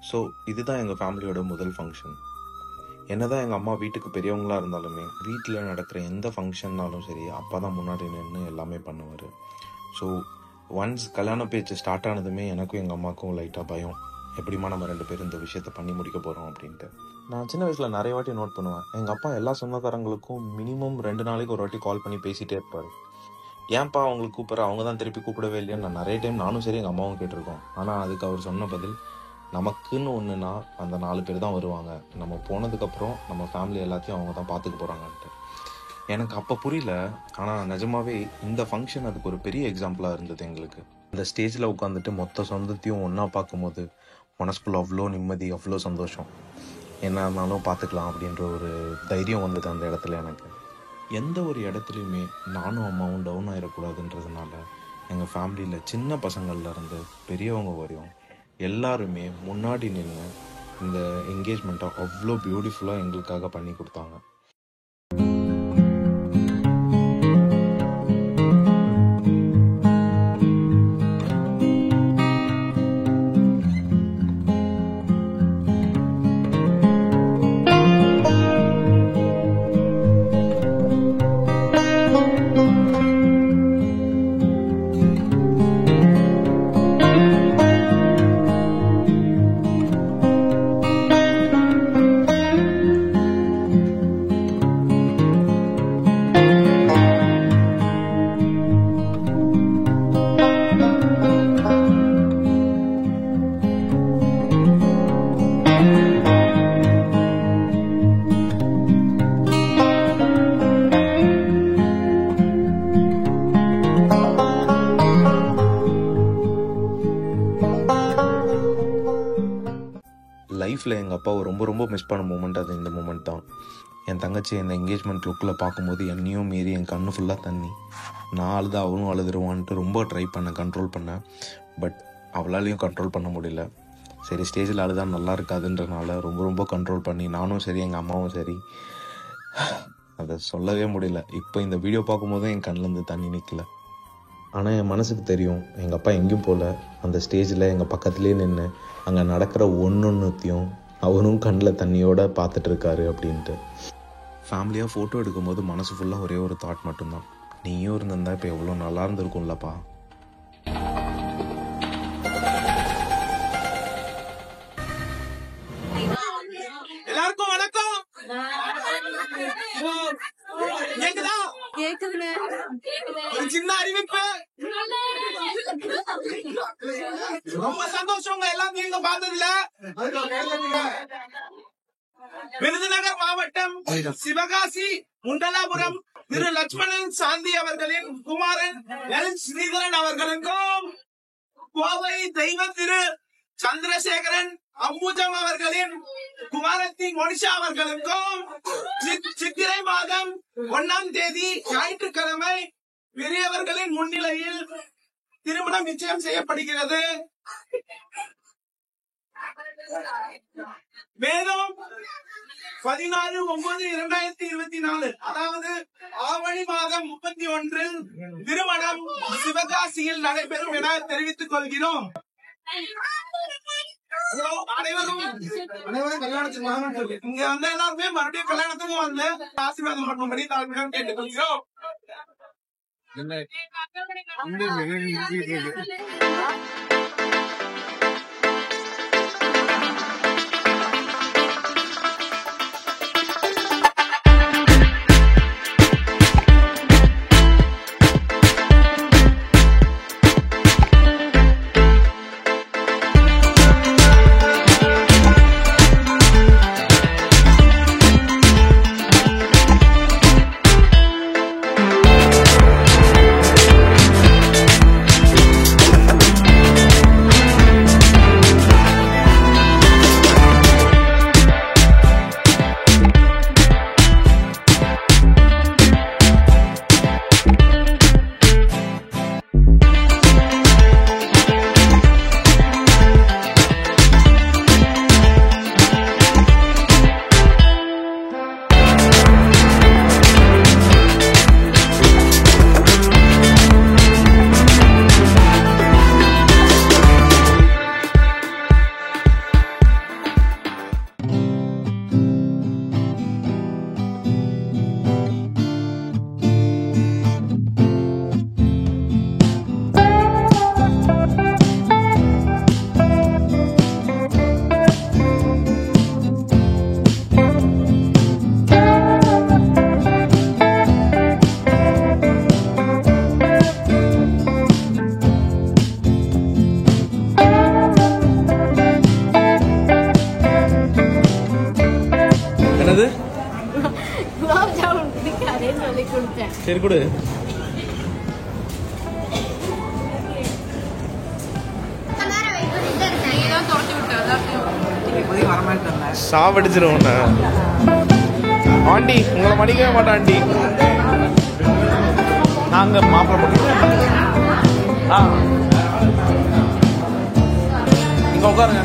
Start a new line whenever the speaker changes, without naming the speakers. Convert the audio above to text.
So இதுதான் எங்கள் ஃபேமிலியோட முதல் ஃபங்க்ஷன். என்னதான் எங்கள் அம்மா வீட்டுக்கு பெரியவங்களாக இருந்தாலுமே வீட்டில் நடக்கிற எந்த ஃபங்க்ஷன்னாலும் சரி அப்பா தான் முன்னாடி நின்று எல்லாமே பண்ணுவார். ஸோ ஒன்ஸ் கல்யாண பேச்சு ஸ்டார்ட் ஆனதுமே எனக்கும் எங்கள் அம்மாவுக்கும் லைட்டாக பயம், எப்படிமா நம்ம 2 பேரும் இந்த விஷயத்த பண்ணி முடிக்க போகிறோம் அப்படின்ட்டு. நான் சின்ன வயசில் நிறைய வாட்டி நோட் பண்ணுவேன், எங்கள் அப்பா எல்லா சொந்தக்காரங்களுக்கும் மினிமம் 2 நாளைக்கு ஒரு வாட்டி கால் பண்ணி பேசிகிட்டே இருப்பார். ஏன்ப்பா அவங்களுக்கு கூப்பிட்ற, அவங்க தான் திருப்பி கூப்பிடவே இல்லையா. நான் நிறைய டைம் நானும் சரி எங்கள் அம்மாவும் கேட்டிருக்கோம். ஆனால் அதுக்கு அவர் சொன்ன பதில், நமக்குன்னு ஒன்றுனா அந்த 4 பேர் தான் வருவாங்க, நம்ம போனதுக்கப்புறம் நம்ம ஃபேமிலி எல்லாத்தையும் அவங்க தான் பார்த்துக்க போகிறாங்கன்ட்டு. எனக்கு அப்போ புரியல. ஆனால் நிஜமாவே இந்த ஃபங்க்ஷன் அதுக்கு ஒரு பெரிய எக்ஸாம்பிளாக இருந்தது எங்களுக்கு. இந்த ஸ்டேஜில் உட்காந்துட்டு மொத்த சொந்தத்தையும் ஒன்றா பார்க்கும்போது மனசுக்குள்ள அவ்வளோ நிம்மதி, அவ்வளோ சந்தோஷம். என்ன இருந்தாலும் பார்த்துக்கலாம் அப்படின்ற ஒரு தைரியம் வந்தது அந்த இடத்துல எனக்கு. எந்த ஒரு இடத்துலையுமே நானும் அம்மாவும் டவுன் ஆகிடக்கூடாதுன்றதுனால எங்கள் ஃபேமிலியில் சின்ன பசங்கள்லேருந்து பெரியவங்க வரையும் எல்லாருமே முன்னாடி நின்று இந்த என்கேஜ்மெண்ட்டை அவ்வளோ பியூட்டிஃபுல்லாக எங்களுக்காக பண்ணி கொடுத்தாங்க. லைஃப்பில் எங்கள் அப்பாவை ரொம்ப ரொம்ப மிஸ் பண்ண மூமெண்ட் அது இந்த மூமெண்ட் தான். என் தங்கச்சி இந்த என்கேஜ்மெண்ட் லுக்கில் பார்க்கும்போது என்னையும் மீறி என் கண்ணு ஃபுல்லாக தண்ணி. நான் அழுது அவளும் அழுதுருவான்ட்டு ரொம்ப ட்ரை பண்ணேன், கண்ட்ரோல் பண்ணேன். பட் அவளாலையும் கண்ட்ரோல் பண்ண முடியல. சரி, ஸ்டேஜில் அழுதா நல்லா இருக்காதுன்றனால ரொம்ப ரொம்ப கண்ட்ரோல் பண்ணி நானும் சரி எங்கள் அம்மாவும் சரி அதை சொல்லவே முடியல. இப்போ இந்த வீடியோ பார்க்கும்போதும் என் கண்ணிலேருந்து தண்ணி நிற்கல. ஆனால் என் மனசுக்கு தெரியும், எங்கள் அப்பா எங்கேயும் போகல, அந்த ஸ்டேஜில் எங்கள் பக்கத்துலேயே நின்று அங்கே நடக்கிற ஒன்றொன்றுத்தையும் அவரும் கண்ணில் தண்ணியோடு பார்த்துட்ருக்காரு அப்படின்ட்டு. ஃபேமிலியாக ஃபோட்டோ எடுக்கும்போது மனசு ஃபுல்லாக ஒரே ஒரு தாட் மட்டும்தான், நீயும் இருந்திருந்தா இப்போ எவ்வளோ நல்லா இருந்திருக்கும்லப்பா.
எல்லாருக்கும் வணக்கம். ஒரு சின்ன அறிவிப்பு. ரொம்ப சந்தோஷம் எல்லாத்தையும் இங்க பார்த்ததுல. விருதுநகர் மாவட்டம் சிவகாசி முண்டலாபுரம் திரு லட்சுமணன் சாந்தி அவர்களின் குமாரன் எல் ஸ்ரீதரன் அவர்களுக்கும், கோவை தெய்வ திரு சந்திரசேகரன் அம்புஜம் அவர்களின் குமாரத்தி மோனிஷா அவர்களுக்கும் சித்திரை மாதம் 1ஆம் தேதி ஞாயிற்றுக்கிழமை பெரியவர்களின் முன்னிலையில் திருமணம் நிச்சயம் செய்யப்படுகிறது. மேலும் 14/9/2024 அதாவது ஆவணி மாதம் 31 திருமணம் சிவகாசியில் நடைபெறும் என தெரிவித்துக் கொள்கிறோம். அனைவரும் கல்யாணத்துக்கு வாங்க. இங்க வந்து எல்லாருமே மறுபடியும் கல்யாணத்துக்கும் வந்து ஆசீர்வாதம் பண்ணும்படி தாழ்மையுடன் கேட்டுக்கொள்கிறோம்.
சரி கொடு. சாவடிச்சிரும் ஆண்டி. உங்களை மன்னிக்கவே மாட்டேன் ஆண்டி. நாங்க மாப்பிள்ளை போட்டு இங்க உட்காருங்க.